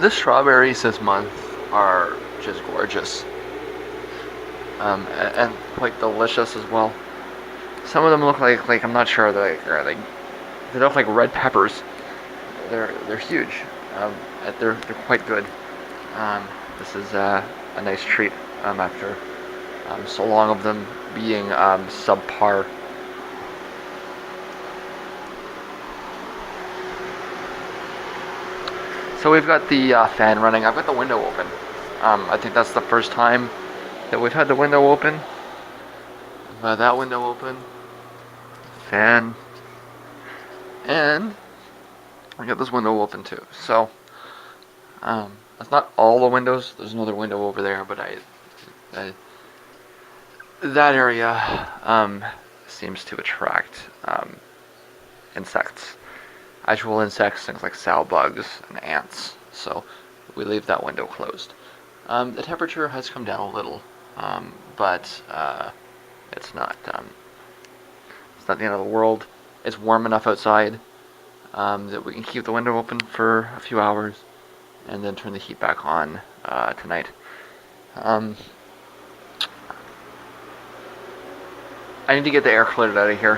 The strawberries this month are just gorgeous, and quite delicious as well. Some of them look like I'm not sure they look like red peppers. They're huge. Um, they're quite good. This is a nice treat after so long of them being subpar. So we've got the fan running. I've got the window open. I think that's the first time that we've had the window open. That window open. Fan. And I got this window open too. So that's not all the windows. There's another window over there, but I that area seems to attract insects, actual insects, things like sow bugs and ants. So we leave that window closed. The temperature has come down a little, but it's not the end of the world. It's warm enough outside that we can keep the window open for a few hours and then turn the heat back on tonight. I need to get the air cleared out of here,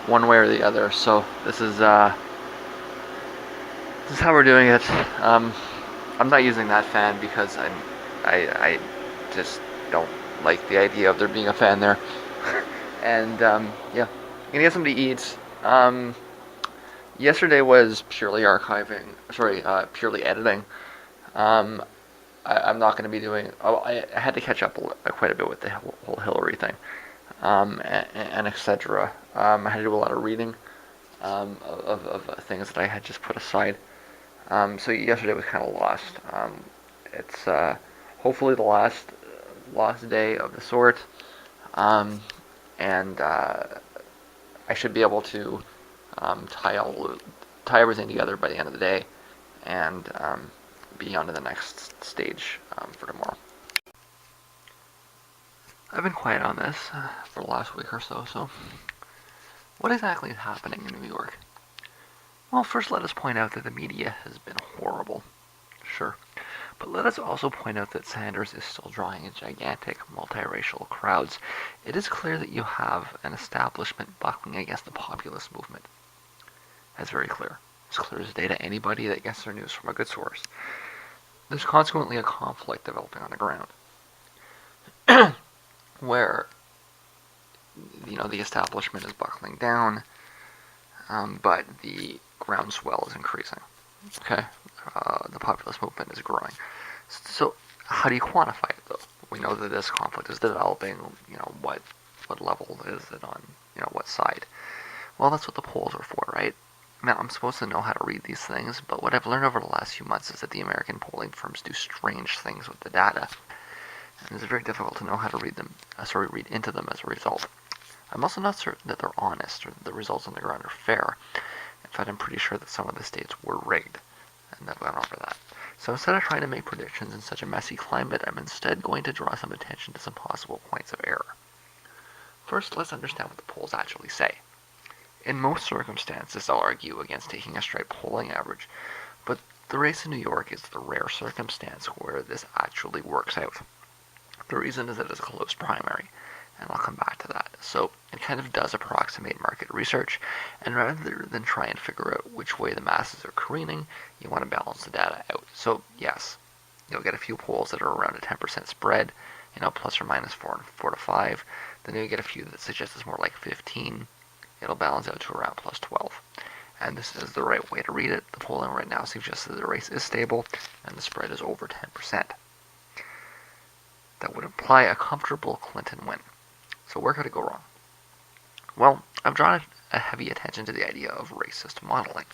one way or the other. So this is how we're doing it. I'm not using that fan because I just don't like the idea of there being a fan there. And yeah, I'm gonna get something to eat. Yesterday was purely purely editing. I'm not going to be doing. Oh, I had to catch up quite a bit with the whole Hillary thing, and etc. I had to do a lot of reading of things that I had just put aside. So yesterday was kind of lost. It's hopefully the last day of the sort, and I should be able to tie everything together by the end of the day, and be on to the next stage for tomorrow. I've been quiet on this for the last week or so, so what exactly is happening in New York? Well, first let us point out that the media has been horrible, sure, but let us also point out that Sanders is still drawing in gigantic multiracial crowds. It is clear that you have an establishment buckling against the populist movement. That's very clear. It's clear as day to anybody that gets their news from a good source. There's consequently a conflict developing on the ground where the establishment is buckling down, but the groundswell is increasing. Okay, the populist movement is growing. So how do you quantify it though? We know that this conflict is developing. What level is it on? What side? Well, that's what the polls are for, right? Now, I'm supposed to know how to read these things, but what I've learned over the last few months is that the American polling firms do strange things with the data, and it's very difficult to know how to read into them as a result. I'm also not certain that they're honest or that the results on the ground are fair. In fact, I'm pretty sure that some of the states were rigged, and I've gone over that. So instead of trying to make predictions in such a messy climate, I'm instead going to draw some attention to some possible points of error. First, let's understand what the polls actually say. In most circumstances, I'll argue against taking a straight polling average, but the race in New York is the rare circumstance where this actually works out. The reason is that it's a closed primary, and I'll come back to that. So it kind of does approximate market research, and rather than try and figure out which way the masses are careening, you want to balance the data out. So yes, you'll get a few polls that are around a 10% spread, plus or minus 4 to 5. Then you'll get a few that suggest it's more like 15. It'll balance out to around plus 12. And this is the right way to read it. The polling right now suggests that the race is stable and the spread is over 10%. That would imply a comfortable Clinton win. So where could it go wrong? Well, I've drawn a heavy attention to the idea of racist modeling.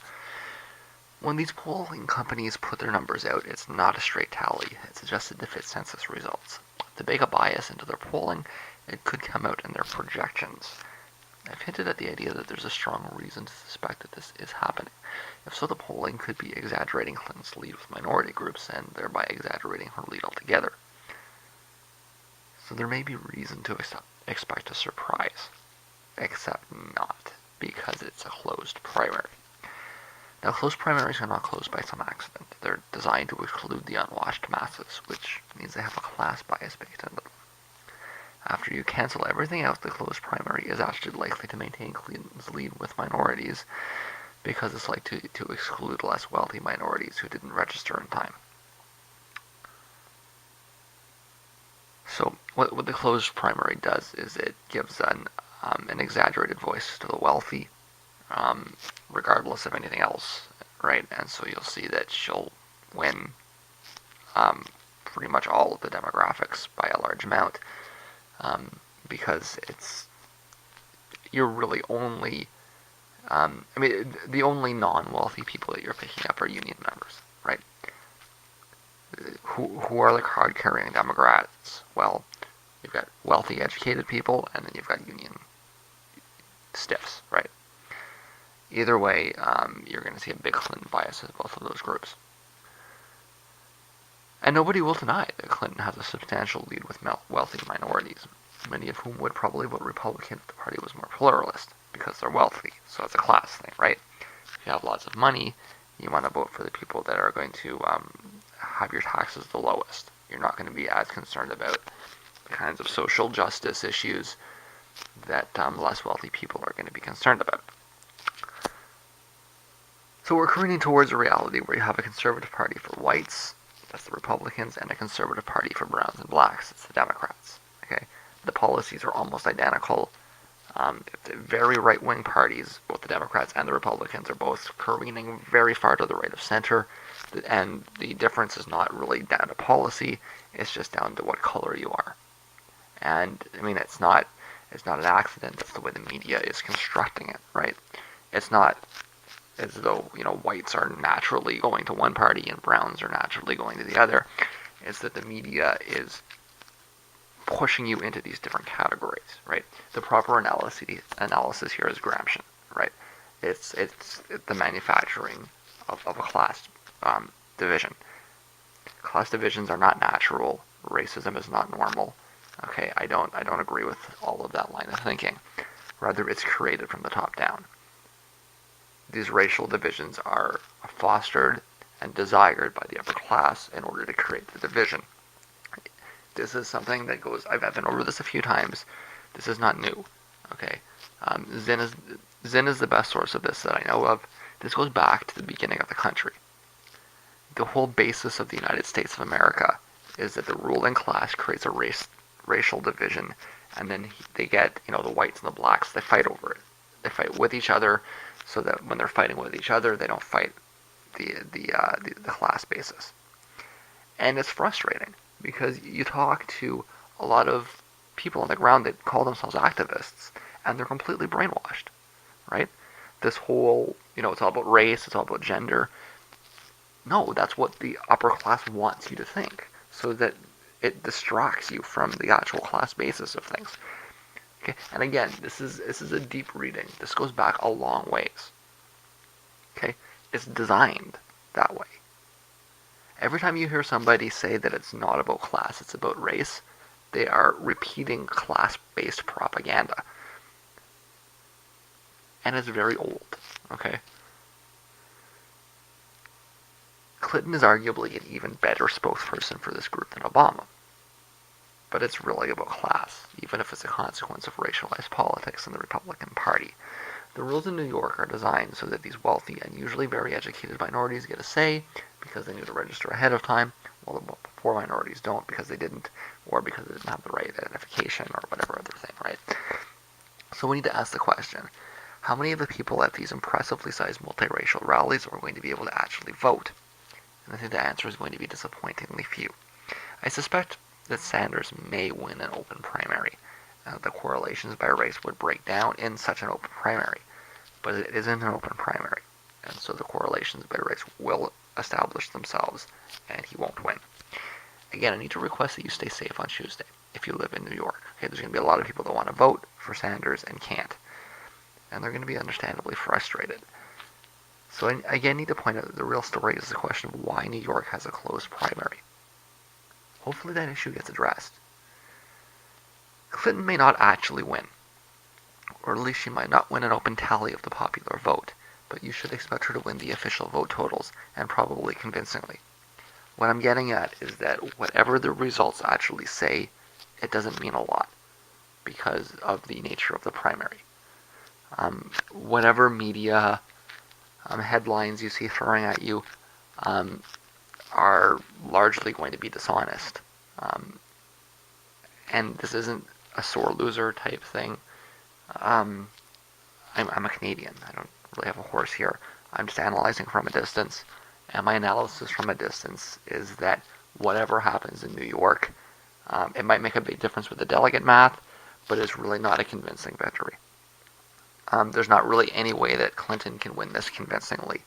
When these polling companies put their numbers out, it's not a straight tally. It's adjusted to fit census results. To bake a bias into their polling, it could come out in their projections. I've hinted at the idea that there's a strong reason to suspect that this is happening. If so, the polling could be exaggerating Clinton's lead with minority groups and thereby exaggerating her lead altogether. So there may be reason to expect a surprise, except not, because it's a closed primary. Now, closed primaries are not closed by some accident. They're designed to exclude the unwashed masses, which means they have a class bias baked into them. After you cancel everything else, the closed primary is actually likely to maintain Clinton's lead with minorities because it's likely to exclude less wealthy minorities who didn't register in time. So what the closed primary does is it gives an exaggerated voice to the wealthy, regardless of anything else, right? And so you'll see that she'll win pretty much all of the demographics by a large amount, because you're really only, the only non-wealthy people that you're picking up are union members, right? Who are the card-carrying Democrats? Well, you've got wealthy, educated people, and then you've got union stiffs, right? Either way, you're going to see a big Clinton bias in both of those groups. And nobody will deny that Clinton has a substantial lead with wealthy minorities, many of whom would probably vote Republican if the party was more pluralist, because they're wealthy. So it's a class thing, right? If you have lots of money, you want to vote for the people that are going to have your taxes the lowest. You're not going to be as concerned about the kinds of social justice issues that less wealthy people are going to be concerned about. So we're careening towards a reality where you have a conservative party for whites, that's the Republicans, and a conservative party for browns and blacks, it's the Democrats. Okay, the policies are almost identical. Very right-wing parties, both the Democrats and the Republicans, are both careening very far to the right of center, and the difference is not really down to policy; it's just down to what color you are. And I mean, it's not an accident. That's the way the media is constructing it, right? It's not as though whites are naturally going to one party and browns are naturally going to the other. It's that the media is pushing you into these different categories, right? The proper analysis here is Gramscian, right? It's the manufacturing of a class division. Class divisions are not natural. Racism is not normal. Okay, I don't agree with all of that line of thinking. Rather, it's created from the top down. These racial divisions are fostered and desired by the upper class in order to create the division. This is something that goes, I've been over this a few times. This is not new. Okay, Zinn is the best source of this that I know of. This goes back to the beginning of the country. The whole basis of the United States of America is that the ruling class creates a racial division, and then they get, the whites and the blacks, they fight over it. They fight with each other, so that when they're fighting with each other, they don't fight the class basis. And it's frustrating, because you talk to a lot of people on the ground that call themselves activists, and they're completely brainwashed, right? This whole, it's all about race, it's all about gender. No, that's what the upper class wants you to think, so that it distracts you from the actual class basis of things. Okay, and again, this is a deep reading. This goes back a long ways. Okay, it's designed that way. Every time you hear somebody say that it's not about class, it's about race, they are repeating class-based propaganda. And it's very old, okay? Clinton is arguably an even better spokesperson for this group than Obama. But it's really about class, even if it's a consequence of racialized politics in the Republican Party. The rules in New York are designed so that these wealthy and usually very educated minorities get a say because they need to register ahead of time, while the poor minorities don't because they didn't, or because they didn't have the right identification or whatever other thing, right? So we need to ask the question, how many of the people at these impressively sized multiracial rallies are going to be able to actually vote? And I think the answer is going to be disappointingly few. I suspect that Sanders may win an open primary. The correlations by race would break down in such an open primary, but it isn't an open primary, and so the correlations by race will establish themselves, and he won't win. Again, I need to request that you stay safe on Tuesday if you live in New York. Okay, there's going to be a lot of people that want to vote for Sanders and can't, and they're going to be understandably frustrated. So I again need to point out that the real story is the question of why New York has a closed primary. Hopefully that issue gets addressed. Clinton may not actually win, or at least she might not win an open tally of the popular vote, but you should expect her to win the official vote totals, and probably convincingly. What I'm getting at is that whatever the results actually say, it doesn't mean a lot because of the nature of the primary. Whatever media headlines you see throwing at you are largely going to be dishonest. And this isn't a sore loser type thing. I'm a Canadian. I don't really have a horse here. I'm just analyzing from a distance. And my analysis from a distance is that whatever happens in New York, it might make a big difference with the delegate math, but it's really not a convincing victory. There's not really any way that Clinton can win this convincingly.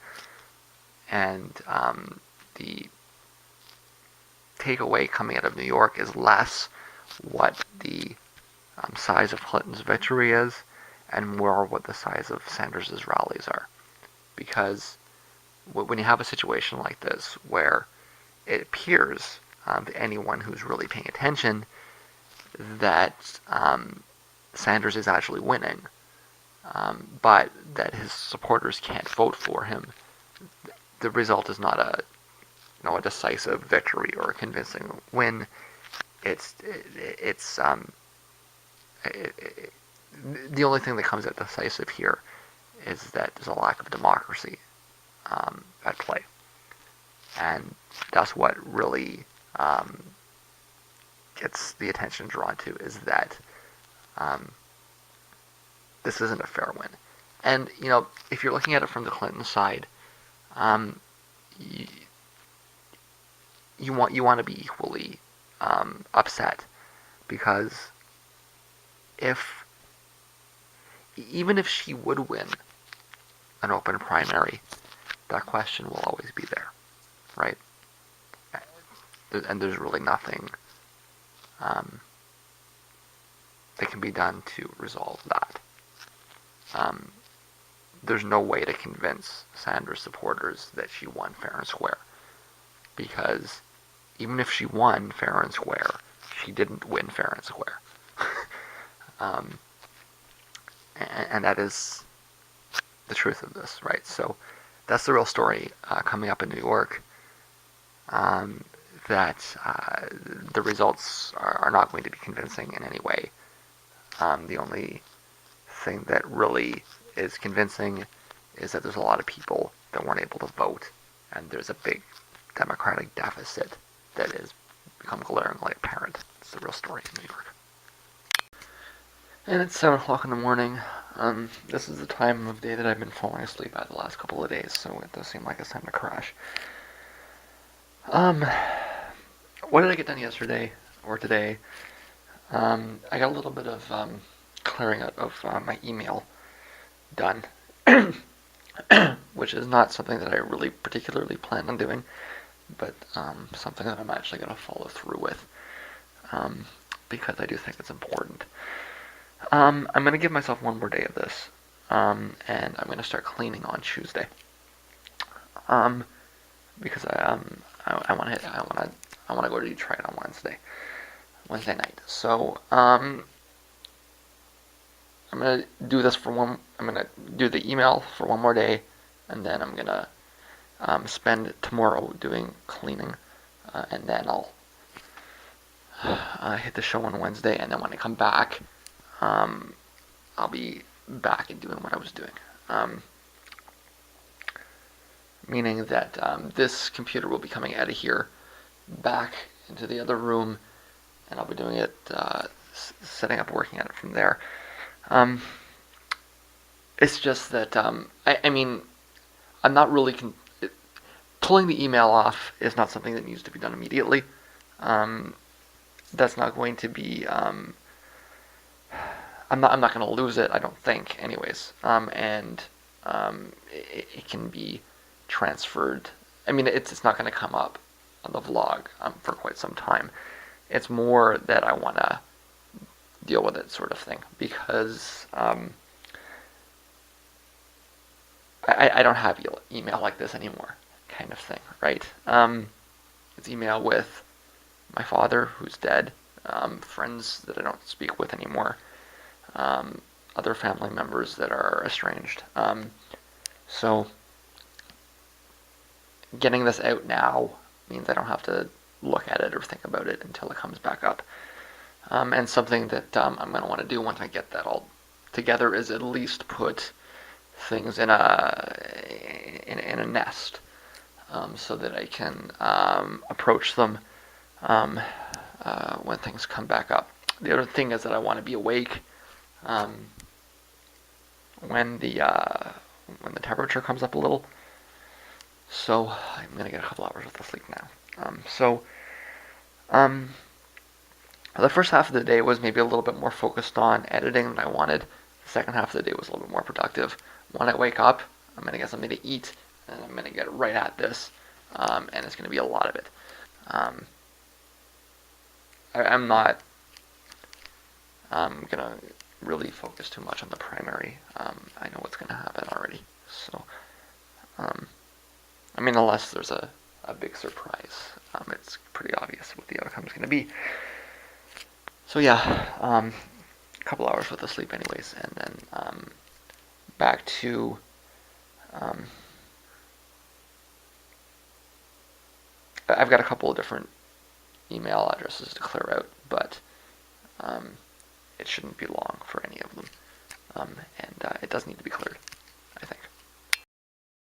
And the takeaway coming out of New York is less what the size of Clinton's victory is and more what the size of Sanders' rallies are. Because when you have a situation like this where it appears to anyone who's really paying attention that Sanders is actually winning, but that his supporters can't vote for him, the result is not a decisive victory or a convincing win. The only thing that comes out decisive here is that there's a lack of democracy at play, and that's what really gets the attention drawn to, is that this isn't a fair win. And if you're looking at it from the Clinton side, you want to be equally upset, because even if she would win an open primary, that question will always be there, right? And there's really nothing that can be done to resolve that. There's no way to convince Sanders supporters that she won fair and square, because even if she won fair and square, she didn't win fair and square. And that is the truth of this, right? So that's the real story coming up in New York, that the results are not going to be convincing in any way. The only thing that really is convincing is that there's a lot of people that weren't able to vote, and there's a big democratic deficit that has become glaringly apparent. It's the real story in New York. And it's 7 o'clock in the morning. This is the time of day that I've been falling asleep at the last couple of days, so it does seem like it's time to crash. What did I get done yesterday or today? I got a little bit of clearing out of my email done, which is not something that I really particularly plan on doing, but something that I'm actually going to follow through with, because I do think it's important. I'm going to give myself one more day of this, and I'm going to start cleaning on Tuesday, because I want to go to Detroit on Wednesday night. So I'm going to do this I'm going to do the email for one more day, and then I'm going to spend tomorrow doing cleaning, and then I'll hit the show on Wednesday, and then when I come back, I'll be back and doing what I was doing. Meaning that this computer will be coming out of here back into the other room, and I'll be doing it, setting up, working at it from there. It's just that, I mean, I'm not really... pulling the email off is not something that needs to be done immediately. That's not going to be... I'm not going to lose it, I don't think, anyways. And it can be transferred. I mean, it's not going to come up on the vlog for quite some time. It's more that I want to deal with it, sort of thing, because I don't have email like this anymore, kind of thing, right? It's email with my father, who's dead, friends that I don't speak with anymore, other family members that are estranged. So getting this out now means I don't have to look at it or think about it until it comes back up. And something that I'm going to want to do once I get that all together is at least put things in a nest, so that I can approach them when things come back up. The other thing is that I want to be awake when the temperature comes up a little. So I'm gonna get a couple hours worth of sleep now. The first half of the day was maybe a little bit more focused on editing than I wanted. The second half of the day was a little bit more productive. When I wake up, I'm gonna get something to eat, and I'm gonna get right at this, and it's gonna be a lot of it. I'm not gonna really focus too much on the primary. I know what's gonna happen already. So, I mean, unless there's a big surprise, it's pretty obvious what the outcome is gonna be. So yeah, a couple hours worth of sleep anyways, and then back to I've got a couple of different email addresses to clear out, but it shouldn't be long for any of them, and it does need to be cleared.